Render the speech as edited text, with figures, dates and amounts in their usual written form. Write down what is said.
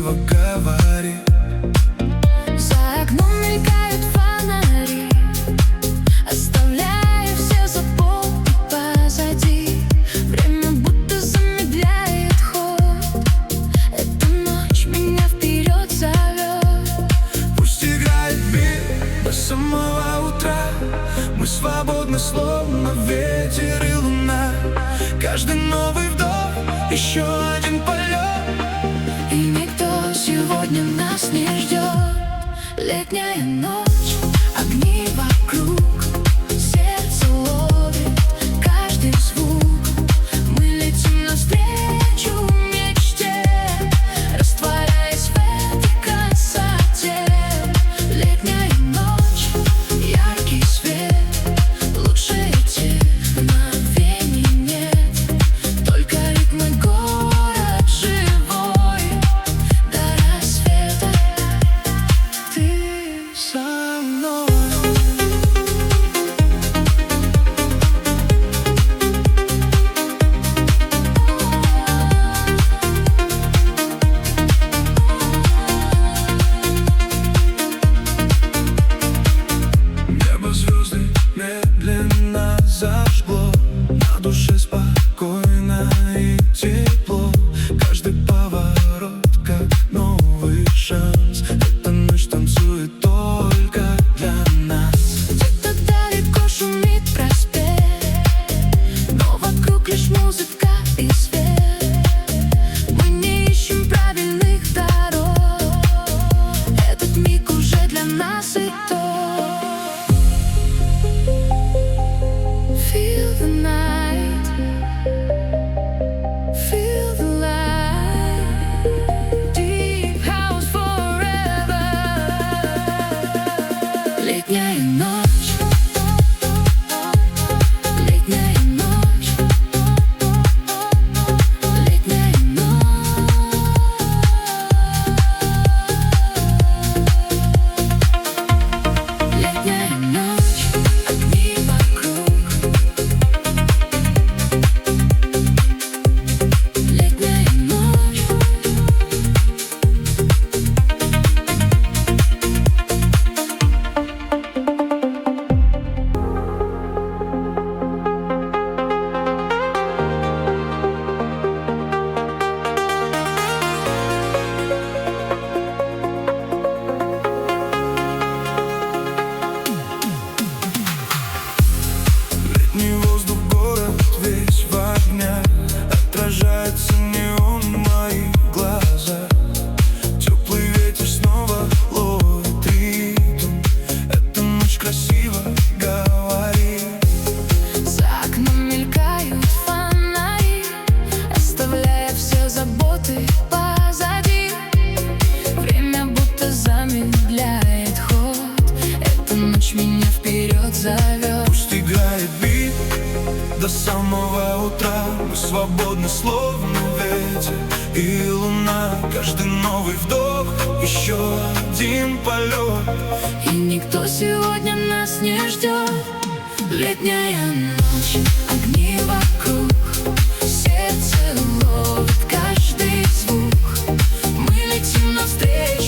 красиво говорит. За окном мелькают фонари, оставляя все заботы позади. Время будто замедляет ход, эта ночь меня вперед зовет. Пусть играет бит до самого утра, мы свободны, словно ветер и луна. Каждый новый вдох — еще один полет, И никто сегодня нас не ждет. Летняя ночь, огни вокруг, сердце ловит каждый звук. Мы летим навстречу мечте, растворяясь в этой красоте. Летняя ночь, яркий свет, лучшие мгновений нет. Только ритмы, город живой, до рассвета ты со мной. Небо звезды медленно зажгло, на душе спокойно и тепло. Каждый поворот как новый шанс, эта ночь танцует только для нас. Где-то далеко шумит проспект, но вокруг лишь музыка и свет. Мы не ищем правильных дорог, этот миг уже для нас и то. Feel the night, feel the light, deep house forever. Летняя ночь, летняя ночь, летняя ночь. Летняя ночь, огни вокруг. Летняя ночь. Летний воздух, город весь в огнях, отражается неон в моих глазах. Теплый ветер снова ловит ритм, эта ночь красиво говорит. За окном мелькают фонари, оставляя все заботы позади. Время будто замедляет ход, эта ночь меня вперед зовет. Пусть играет бит до самого утра, мы свободны, словно ветер и луна. Каждый новый вдох — еще один полет, И никто сегодня нас не ждет. Летняя ночь, огни вокруг, сердце ловит каждый звук. Мы летим навстречу